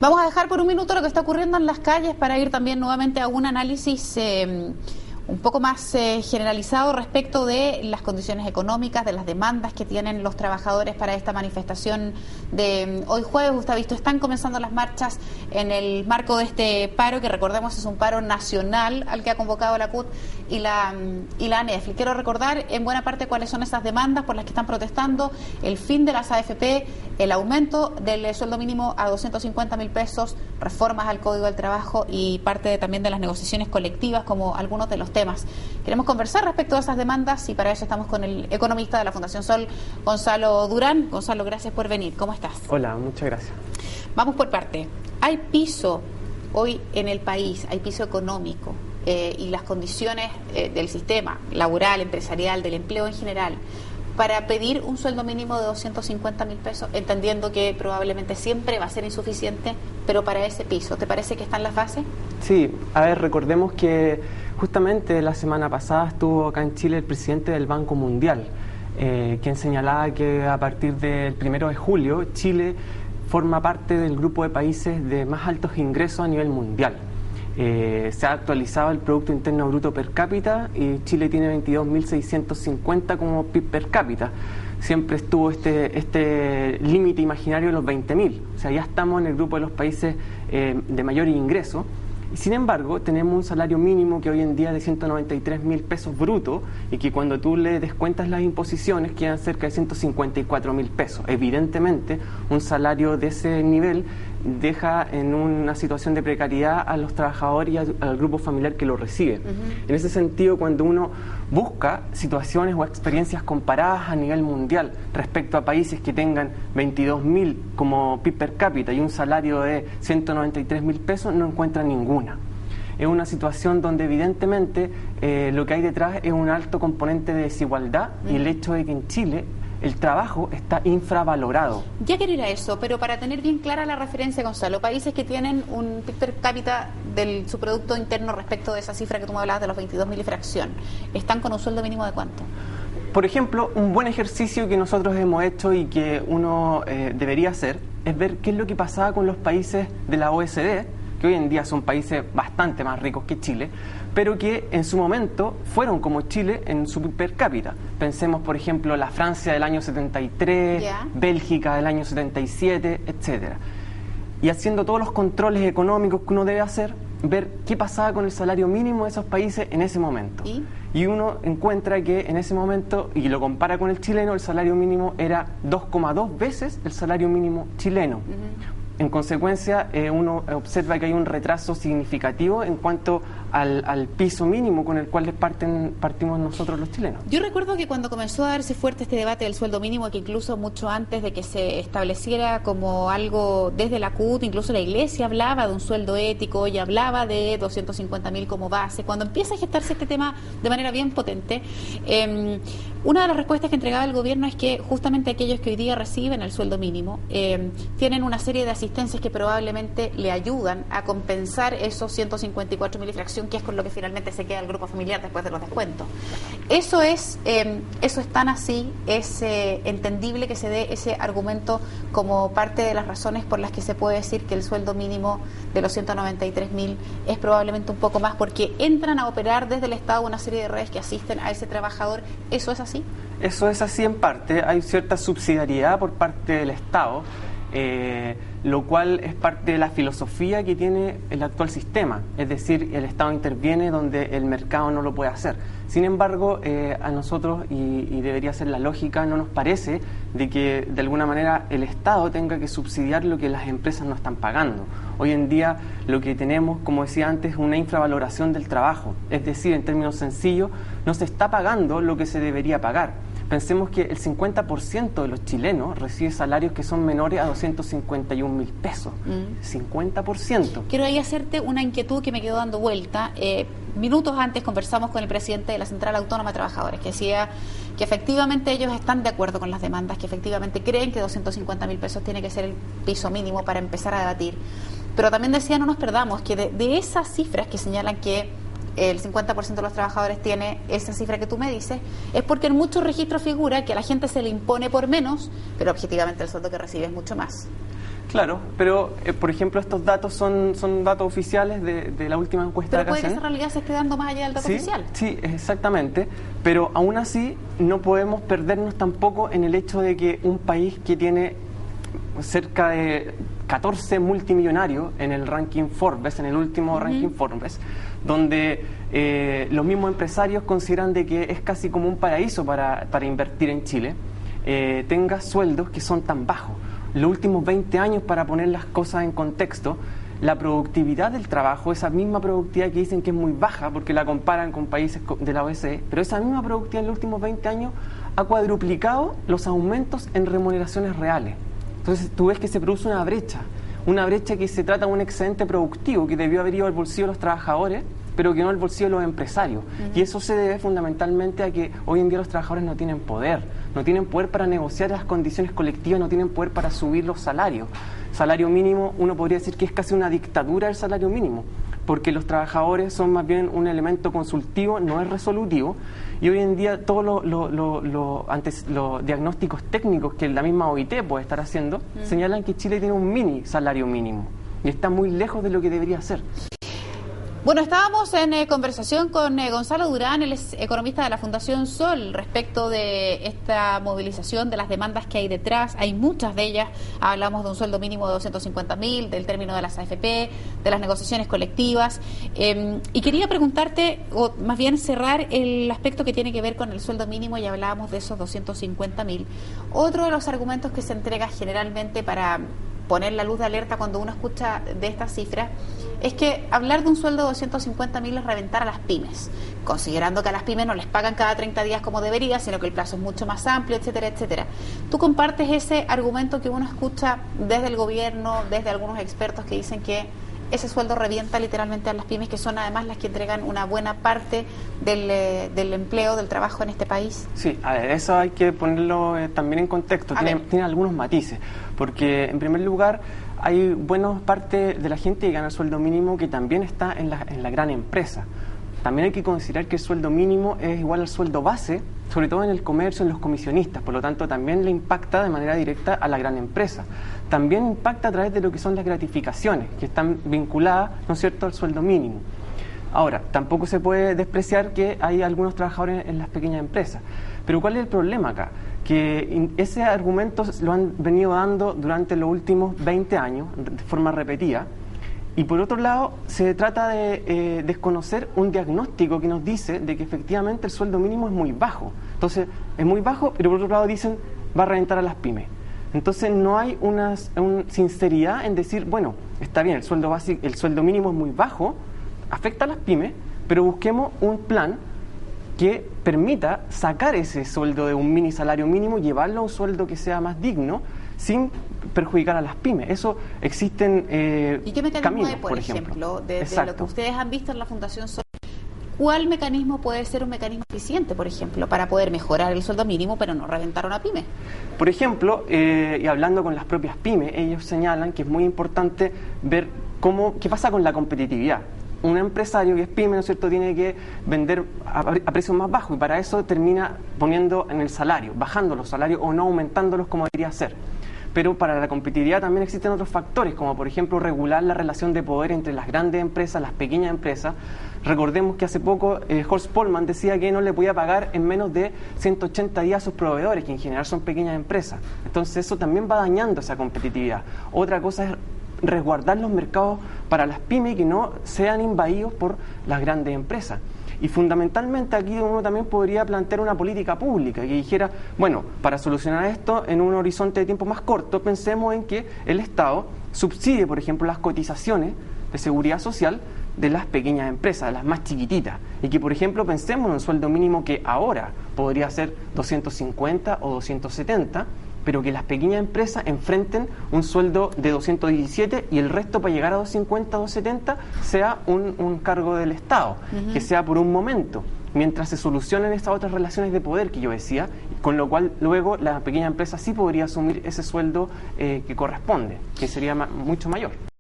Vamos a dejar por un minuto lo que está ocurriendo en las calles para ir también nuevamente a un análisis un poco más generalizado respecto de las condiciones económicas, de las demandas que tienen los trabajadores para esta manifestación de hoy jueves. Usted ha visto, están comenzando las marchas en el marco de este paro, que recordemos es un paro nacional al que ha convocado la CUT y la ANEF. Quiero recordar en buena parte cuáles son esas demandas por las que están protestando: el fin de las AFP, el aumento del sueldo mínimo a 250.000 pesos, reformas al Código del Trabajo y parte también de las negociaciones colectivas, como algunos de los temas. Queremos conversar respecto a esas demandas y para eso estamos con el economista de la Fundación Sol, Gonzalo Durán. Gonzalo, gracias por venir. ¿Cómo estás? Hola, muchas gracias. Vamos por parte. Hay piso hoy en el país, hay piso económico y las condiciones del sistema laboral, empresarial, del empleo en general, para pedir un sueldo mínimo de 250.000 pesos, entendiendo que probablemente siempre va a ser insuficiente, pero para ese piso, ¿te parece que está en la fase? Sí, a ver, recordemos que justamente la semana pasada estuvo acá en Chile el presidente del Banco Mundial, quien señalaba que a partir del 1 de julio Chile forma parte del grupo de países de más altos ingresos a nivel mundial. Se ha actualizado el Producto Interno Bruto per cápita y Chile tiene 22.650 como PIB per cápita. Siempre estuvo este límite imaginario de los 20.000, o sea, ya estamos en el grupo de los países de mayor ingreso. Y sin embargo, tenemos un salario mínimo que hoy en día es de 193.000 pesos brutos y que cuando tú le descuentas las imposiciones quedan cerca de 154.000 pesos. Evidentemente, un salario de ese nivel deja en una situación de precariedad a los trabajadores y al grupo familiar que lo recibe. En ese sentido, cuando uno busca situaciones o experiencias comparadas a nivel mundial respecto a países que tengan 22.000 como PIB per cápita y un salario de 193.000 pesos, no encuentra ninguna. Es una situación donde evidentemente lo que hay detrás es un alto componente de desigualdad y el hecho de que en Chile el trabajo está infravalorado. Ya quiero ir a eso, pero para tener bien clara la referencia, Gonzalo, países que tienen un PIB per cápita de su Producto Interno respecto de esa cifra que tú me hablabas de los 22.000 y fracción, ¿están con un sueldo mínimo de cuánto? Por ejemplo, un buen ejercicio que nosotros hemos hecho y que uno debería hacer es ver qué es lo que pasaba con los países de la OECD, que hoy en día son países bastante más ricos que Chile, pero que en su momento fueron como Chile en su PIB per cápita. Pensemos, por ejemplo, la Francia del año 73, Bélgica del año 77, etcétera. Y haciendo todos los controles económicos que uno debe hacer, ver qué pasaba con el salario mínimo de esos países en ese momento. Y uno encuentra que en ese momento, y lo compara con el chileno, el salario mínimo era 2,2 veces el salario mínimo chileno. En consecuencia, uno observa que hay un retraso significativo en cuanto al piso mínimo con el cual partimos nosotros los chilenos. Yo recuerdo que cuando comenzó a darse fuerte este debate del sueldo mínimo, que incluso mucho antes de que se estableciera como algo desde la CUT, incluso la Iglesia hablaba de un sueldo ético y hablaba de 250.000 como base. Cuando empieza a gestarse este tema de manera bien potente, una de las respuestas que entregaba el gobierno es que justamente aquellos que hoy día reciben el sueldo mínimo tienen una serie de asistencias que probablemente le ayudan a compensar esos 154.000 y fracción, que es con lo que finalmente se queda el grupo familiar después de los descuentos. Eso es tan así, es entendible que se dé ese argumento como parte de las razones por las que se puede decir que el sueldo mínimo de los 193.000 es probablemente un poco más, porque entran a operar desde el Estado una serie de redes que asisten a ese trabajador. ¿Eso es así? Eso es así en parte. Hay cierta subsidiariedad por parte del Estado, lo cual es parte de la filosofía que tiene el actual sistema, es decir, el Estado interviene donde el mercado no lo puede hacer. Sin embargo, a nosotros, y debería ser la lógica, no nos parece de que de alguna manera el Estado tenga que subsidiar lo que las empresas no están pagando. Hoy en día lo que tenemos, como decía antes, es una infravaloración del trabajo, es decir, en términos sencillos, no se está pagando lo que se debería pagar. Pensemos que el 50% de los chilenos recibe salarios que son menores a 251.000 pesos. 50%. Quiero ahí hacerte una inquietud que me quedó dando vuelta. Minutos antes conversamos con el presidente de la Central Autónoma de Trabajadores, que decía que efectivamente ellos están de acuerdo con las demandas, que efectivamente creen que 250.000 pesos tiene que ser el piso mínimo para empezar a debatir. Pero también decía, no nos perdamos, que de esas cifras que señalan que el 50% de los trabajadores tiene esa cifra que tú me dices, es porque en muchos registros figura que a la gente se le impone por menos, pero objetivamente el sueldo que recibe es mucho más. Claro, pero por ejemplo estos datos son datos oficiales de la última encuesta. Pero puede que esa realidad se esté dando más allá del dato oficial. Sí, exactamente, pero aún así no podemos perdernos tampoco en el hecho de que un país que tiene cerca de 14 multimillonarios en el ranking Forbes, en el último ranking Forbes, donde los mismos empresarios consideran de que es casi como un paraíso para invertir en Chile, tenga sueldos que son tan bajos. Los últimos 20 años, para poner las cosas en contexto, la productividad del trabajo, esa misma productividad que dicen que es muy baja porque la comparan con países de la OECD, pero esa misma productividad en los últimos 20 años ha cuadruplicado los aumentos en remuneraciones reales. Entonces tú ves que se produce una brecha que se trata de un excedente productivo que debió haber ido al bolsillo de los trabajadores, pero que no al bolsillo de los empresarios. Y eso se debe fundamentalmente a que hoy en día los trabajadores no tienen poder para negociar las condiciones colectivas, no tienen poder para subir los salarios. Salario mínimo, uno podría decir que es casi una dictadura el salario mínimo, porque los trabajadores son más bien un elemento consultivo, no es resolutivo, y hoy en día todos los diagnósticos técnicos que la misma OIT puede estar haciendo señalan que Chile tiene un mini salario mínimo y está muy lejos de lo que debería ser. Bueno, estábamos en conversación con Gonzalo Durán, él es economista de la Fundación Sol, respecto de esta movilización, de las demandas que hay detrás. Hay muchas de ellas. Hablamos de un sueldo mínimo de 250.000, del término de las AFP, de las negociaciones colectivas. Y quería preguntarte, o más bien cerrar el aspecto que tiene que ver con el sueldo mínimo, y hablábamos de esos 250.000. Otro de los argumentos que se entrega generalmente para poner la luz de alerta cuando uno escucha de estas cifras es que hablar de un sueldo de 250.000 es reventar a las pymes, considerando que a las pymes no les pagan cada 30 días como debería, sino que el plazo es mucho más amplio, etcétera, etcétera. ¿Tú compartes ese argumento que uno escucha desde el gobierno, desde algunos expertos que dicen que ese sueldo revienta literalmente a las pymes, que son además las que entregan una buena parte del empleo, del trabajo en este país? Sí, a ver, eso hay que ponerlo también en contexto, tiene algunos matices, porque en primer lugar hay buena parte de la gente que gana el sueldo mínimo que también está en la gran empresa. También hay que considerar que el sueldo mínimo es igual al sueldo base, sobre todo en el comercio, en los comisionistas, por lo tanto también le impacta de manera directa a la gran empresa. También impacta a través de lo que son las gratificaciones, que están vinculadas, ¿no es cierto?, al sueldo mínimo. Ahora, tampoco se puede despreciar que hay algunos trabajadores en las pequeñas empresas. Pero ¿cuál es el problema acá? Que ese argumento lo han venido dando durante los últimos 20 años, de forma repetida. Y por otro lado, se trata de desconocer un diagnóstico que nos dice de que efectivamente el sueldo mínimo es muy bajo. Entonces, es muy bajo, pero por otro lado dicen, va a reventar a las pymes. Entonces, no hay una sinceridad en decir, bueno, está bien, el sueldo mínimo es muy bajo, afecta a las pymes, pero busquemos un plan que permita sacar ese sueldo de un mini salario mínimo, llevarlo a un sueldo que sea más digno, sin perjudicar a las pymes. Eso existen ¿Y qué mecanismo caminos, hay, por ejemplo, de lo que ustedes han visto en la Fundación Sol? ¿Cuál mecanismo puede ser un mecanismo eficiente, por ejemplo, para poder mejorar el sueldo mínimo, pero no reventar a una pyme? Por ejemplo, y hablando con las propias pymes, ellos señalan que es muy importante ver qué pasa con la competitividad. Un empresario que es pyme, ¿no es cierto?, tiene que vender a precios más bajos, y para eso termina poniendo en el salario, bajando los salarios o no aumentándolos como debería ser. Pero para la competitividad también existen otros factores, como por ejemplo regular la relación de poder entre las grandes empresas, las pequeñas empresas. Recordemos que hace poco Horst Polman decía que no le podía pagar en menos de 180 días a sus proveedores, que en general son pequeñas empresas. Entonces eso también va dañando esa competitividad. Otra cosa es resguardar los mercados para las pymes y que no sean invadidos por las grandes empresas. Y fundamentalmente aquí uno también podría plantear una política pública que dijera, bueno, para solucionar esto en un horizonte de tiempo más corto, pensemos en que el Estado subsidie, por ejemplo, las cotizaciones de seguridad social de las pequeñas empresas, de las más chiquititas, y que, por ejemplo, pensemos en un sueldo mínimo que ahora podría ser 250 o 270, pero que las pequeñas empresas enfrenten un sueldo de 217 y el resto para llegar a 250, 270 sea un cargo del Estado, que sea por un momento, mientras se solucionen estas otras relaciones de poder que yo decía, con lo cual luego la pequeña empresa sí podría asumir ese sueldo que corresponde, que sería mucho mayor.